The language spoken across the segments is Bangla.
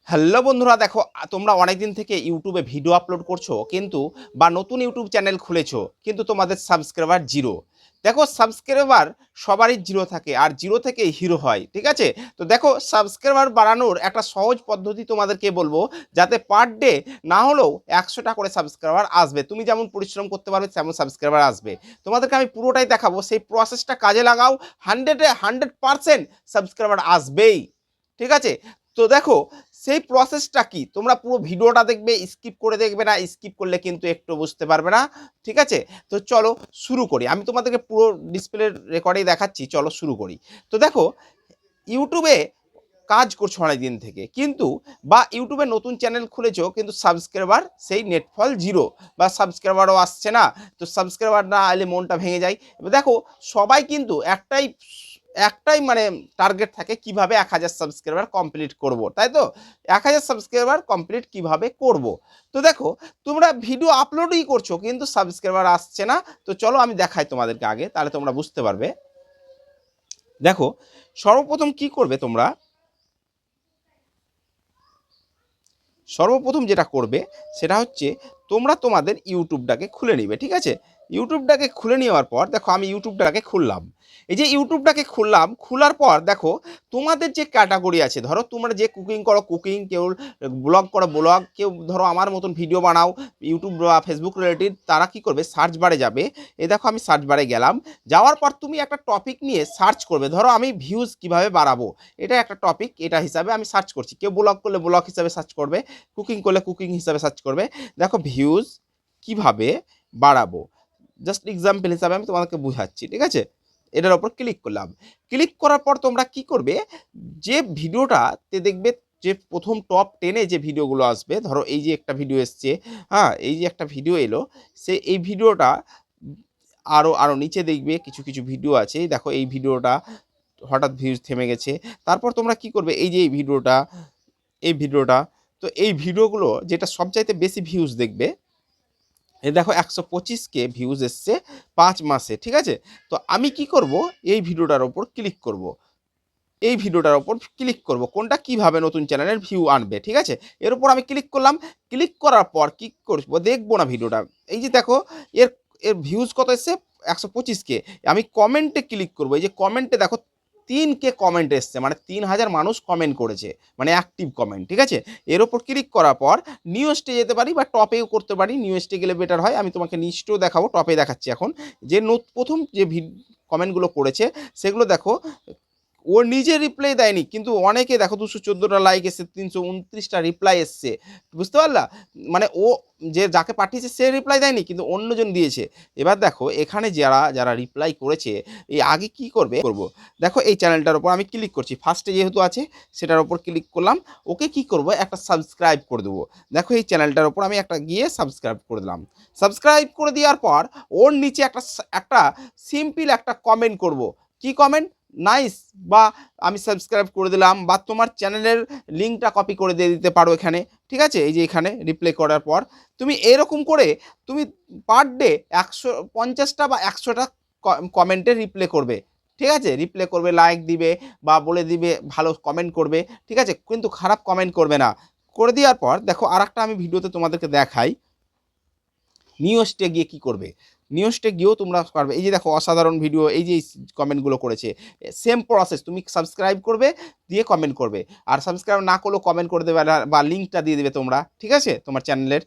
হ্যালো বন্ধুরা, দেখো তোমরা অনেক দিন থেকে ইউটিউবে ভিডিও আপলোড করছো কিন্তু বা নতুন ইউটিউব চ্যানেল খুলেছো কিন্তু তোমাদের সাবস্ক্রাইবার জিরো। দেখো সাবস্ক্রাইবার সবারই জিরো থাকে আর জিরো থেকে হিরো হয়, ঠিক আছে? তো দেখো সাবস্ক্রাইবার বাড়ানোর একটা সহজ পদ্ধতি তোমাদেরকে বলবো, যাতে পার ডে না হলেও 100টা করে সাবস্ক্রাইবার আসবে। তুমি যেমন পরিশ্রম করতে পারবে তেমন সাবস্ক্রাইবার আসবে। তোমাদেরকে আমি পুরোটাই দেখাবো, সেই প্রসেসটা কাজে লাগাও, 100% সাবস্ক্রাইবার আসবেই, ঠিক আছে? তো দেখো সেই প্রসেসটা কি, তোমরা পুরো ভিডিওটা দেখবে, স্কিপ করে দেখবে না, স্কিপ করলে কিন্তু একটু বুঝতে পারবে না, ঠিক আছে? তো চলো শুরু করি, আমি তোমাদেরকে পুরো ডিসপ্লে রেকর্ডেই দেখাচ্ছি, চলো শুরু করি। তো দেখো ইউটিউবে কাজ করছো অনেক দিন থেকে কিন্তু বা ইউটিউবে নতুন চ্যানেল খুলেছো কিন্তু সাবস্ক্রাইবার সেই নেটফল জিরো বা সাবস্ক্রাইবারও আসছে না। তো সাবস্ক্রাইবার না এলে মনটা ভেঙে যায়। এবার দেখো সবাই কিন্তু একটাই একটাই মানে টার্গেট থাকে, কিভাবে 1000 সাবস্ক্রাইবার কমপ্লিট করব, তাই তো? 1000 সাবস্ক্রাইবার কমপ্লিট কিভাবে করব। তো দেখো তোমরা ভিডিও আপলোডই করছো কিন্তু সাবস্ক্রাইবার আসছে না। তো চলো আমি দেখাই তোমাদেরকে আগে, তাহলে তোমরা বুঝতে পারবে। দেখো সর্বপ্রথম কি করবে তোমরা, সর্বপ্রথম যেটা করবে সেটা হচ্ছে তোমরা তোমাদের ইউটিউবটাকে খুলে নিবে, ঠিক আছে? ইউটিউবটাকে খুলে নেওয়ার পর দেখো আমি ইউটিউবটাকে খুললাম। এই যে ইউটিউবটাকে খুললাম, খোলার পর দেখো তোমাদের যে ক্যাটাগরি আছে, ধরো তোমরা যে কুকিং করো কুকিং, কেউ ব্লগ করো ব্লগ, কেউ ধরো আমার মতন ভিডিও বানাও ইউটিউব বা ফেসবুক রিলেটেড, তারা কি করবে সার্চ বারে যাবে। এই দেখো আমি সার্চ বারে গেলাম, যাওয়ার পর তুমি একটা টপিক নিয়ে সার্চ করবে। ধরো আমি ভিউজ কিভাবে বাড়াবো, এটা একটা টপিক, এটা হিসাবে আমি সার্চ করছি। কেউ ব্লগ করলে ব্লগ হিসাবে সার্চ করবে, কুকিং করলে কুকিং হিসাবে সার্চ করবে। দেখো ভিউজ কিভাবে বাড়াবো, জাস্ট এক্সাম্পল হিসাবে আমি তোমাদেরকে বুঝাচ্ছি, ঠিক আছে? এটার ওপর ক্লিক করলাম। ক্লিক করার পর তোমরা কি করবে, যে ভিডিওটাতে দেখবে যে প্রথম টপ 10-এ যে ভিডিওগুলো আসবে, ধরো এই যে একটা ভিডিও এসছে, হ্যাঁ এই যে একটা ভিডিও এলো, সে এই ভিডিওটা আরও আরও নিচে দেখবে কিছু কিছু ভিডিও আছে। দেখো এই ভিডিওটা হঠাৎ ভিউজ থেমে গেছে। তারপর তোমরা কি করবে, এই যে এই ভিডিওটা, তো এই ভিডিওগুলো যেটা সবচাইতে বেশি ভিউজ দেখবে, এই দেখো 125K ভিউজ এসছে 5 মাসে, ঠিক আছে? তো আমি কি করব, এই ভিডিওটার ওপর ক্লিক করব, এই ভিডিওটার ওপর ক্লিক করব, কোনটা কিভাবে নতুন চ্যানেলের ভিউ আনবে, ঠিক আছে? এর উপর আমি ক্লিক করলাম। ক্লিক করার পর কি করব, দেখবো না ভিডিওটা। এই যে দেখো এর এর ভিউজ কত এসছে, 125K। আমি কমেন্টে ক্লিক করব, এই যে কমেন্টে দেখো 3K কমেন্ট এসছে, মানে 3000 মানুষ কমেন্ট করেছে, মানে অ্যাক্টিভ কমেন্ট, ঠিক আছে? এর ওপর ক্লিক করার পর নিউজটে যেতে পারি বা টপেও করতে পারি, নিউজটে গেলে বেটার হয়। আমি তোমাকে নিউজটাও দেখাবো, টপে দেখাচ্ছি এখন। যে প্রথম যে কমেন্টগুলো করেছে সেগুলো দেখো, ও নিজে রিপ্লাই দেয়নি কিন্তু অনেকে দেখো 214টা লাইক এসছে, 329টা রিপ্লাই এসছে, বুঝতে পারলা? মানে ও যে যাকে পাঠিয়েছে সে রিপ্লাই দেয়নি কিন্তু অন্যজন দিয়েছে। এবার দেখো এখানে যারা যারা রিপ্লাই করেছে, এই আগে কি করব, দেখো এই চ্যানেলটার উপর আমি ক্লিক করছি, ফার্স্টে যেহেতু আছে সেটার উপর ক্লিক করলাম। ওকে কি করব, একটা সাবস্ক্রাইব করে দেবো। দেখো এই চ্যানেলটার উপর আমি একটা গিয়ে সাবস্ক্রাইব করে দিলাম। সাবস্ক্রাইব করে দেওয়ার পর ওর নিচে একটা সিম্পল একটা কমেন্ট করব। কি কমেন্ট, নাইস, বা আমি সাবস্ক্রাইব করে দিলাম, বা তোমার চ্যানেলের লিঙ্কটা কপি করে দিয়ে দিতে পারো এখানে, ঠিক আছে? এই যে এখানে রিপ্লাই করার পর তুমি এরকম করে তুমি পার ডে 150টা বা 100টা কমেন্টে রিপ্লাই করবে, ঠিক আছে? রিপ্লাই করবে, লাইক দিবে বা বলে দিবে, ভালো কমেন্ট করবে, ঠিক আছে? কিন্তু খারাপ কমেন্ট করবে না। করে দেওয়ার পর দেখো আর একটা আমি ভিডিওতে তোমাদেরকে দেখাই, নিউজটে গিয়ে কি করবে। নিউজটে গিয়েও তোমরা পারবে, এই যে দেখো অসাধারণ ভিডিও, এই যে কমেন্টগুলো করেছে, সেম প্রসেস, তুমি সাবস্ক্রাইব করবে দিয়ে কমেন্ট করবে, আর সাবস্ক্রাইব না করলেও কমেন্ট করে দেবে বা লিঙ্কটা দিয়ে দেবে তোমরা, ঠিক আছে? তোমার চ্যানেলের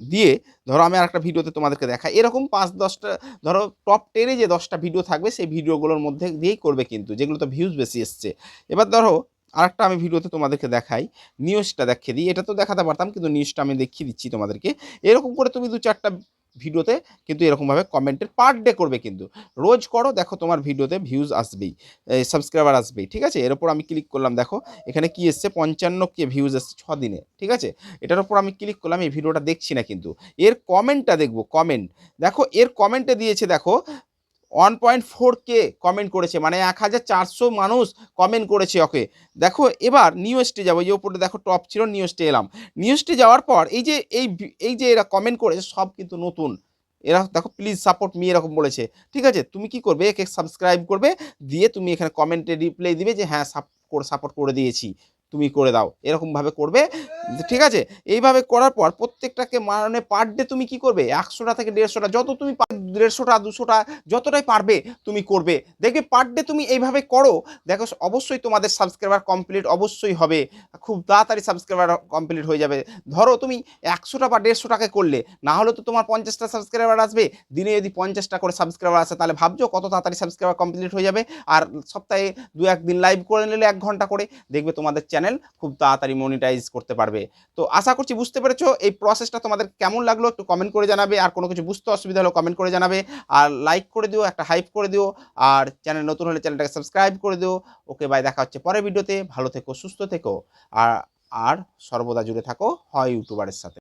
দিয়ে ধরো আমি আর একটা ভিডিওতে তোমাদেরকে দেখাই, এরকম 5-10টা, ধরো টপ 10-এ যে 10টা ভিডিও থাকবে সেই ভিডিওগুলোর মধ্যে দিয়েই করবে কিন্তু, যেগুলো তো ভিউজ বেশি এসছে। এবার ধরো আরেকটা আমি ভিডিওতে তোমাদেরকে দেখাই, নিউজটা দেখিয়ে দিই, এটা তো দেখাতে পারতাম কিন্তু নিউজটা আমি দেখিয়ে দিচ্ছি তোমাদেরকে। এরকম করে তুমি 2-4টা ভিডিওতে কিন্তু এরকমভাবে কমেন্টের পার ডে করবে কিন্তু, রোজ করো, দেখো তোমার ভিডিওতে ভিউজ আসবেই, সাবস্ক্রাইবার আসবেই, ঠিক আছে? এর ওপর আমি ক্লিক করলাম, দেখো এখানে কি এসছে, 55K ভিউজ এসছে 6 দিনে, ঠিক আছে? এটার উপর আমি ক্লিক করলাম, এই ভিডিওটা দেখছি না কিন্তু এর কমেন্টটা দেখবো, কমেন্ট দেখো, এর কমেন্টে দিয়েছে দেখো 1.4K কমেন্ট করেছে, মানে 1400 মানুষ কমেন্ট করেছে ওকে। দেখো এবার নিউজটে যাবো, এই যে উপরে দেখো টপ ছিল, নিউজটে এলাম। নিউজটে যাওয়ার পর এই যে এই যে এরা কমেন্ট করেছে সব কিন্তু নতুন। এরা দেখো প্লিজ সাপোর্ট মি এরকম বলেছে, ঠিক আছে? তুমি কি করবে, একে সাবস্ক্রাইব করবে, দিয়ে তুমি এখানে কমেন্টে রিপ্লাই দিবে যে হ্যাঁ সাপোর্ট করে দিয়েছি, তুমি করে দাও, এরকমভাবে করবে, ঠিক আছে? এইভাবে করার পর প্রত্যেকটাকে মানে পার ডে তুমি কি করবে ১০০টা থেকে ১৫০টা যত তুমি ১৫০টা ২০০টা যতটাই পারবে তুমি করবে। দেখবে পার ডে তুমি এইভাবে করো, দেখো অবশ্যই তোমাদের সাবস্ক্রাইবার কমপ্লিট অবশ্যই হবে। খুব তাড়াতাড়ি সাবস্ক্রাইবার কমপ্লিট হয়ে যাবে। ধরো তুমি ১০০টা বা ১৫০টাকে করলে, না হলে তো তোমার ৫০টা সাবস্ক্রাইবার আসবে। দিনে যদি ৫০টা করে সাবস্ক্রাইবার আসে তাহলে ভাবছো কত তাড়াতাড়ি সাবস্ক্রাইবার কমপ্লিট হয়ে যাবে। আর সপ্তাহে ২-১ দিন লাইভ করে নিলে ১ ঘন্টা করে, দেখবে তোমাদের চ্যানেল খুব তাড়াতাড়ি মনিটাইজ করতে পারবে। তো আশা করছি বুঝতে পেরেছো। এই প্রসেসটা তোমাদের কেমন লাগলো একটু কমেন্ট করে জানাবে। আর কোনো কিছু বুঝতে অসুবিধা হলে কমেন্ট করে জানাবে। আর লাইক করে দিও, একটা হাইপ করে দিও। আর চ্যানেল নতুন হলে চ্যানেলটাকে সাবস্ক্রাইব করে দিও। ওকে বাই, দেখা হচ্ছে পরের ভিডিওতে। ভালো থেকো, সুস্থ থেকো। আর আর সর্বদা জুড়ে থাকো হয় ইউটিউবারের সাথে।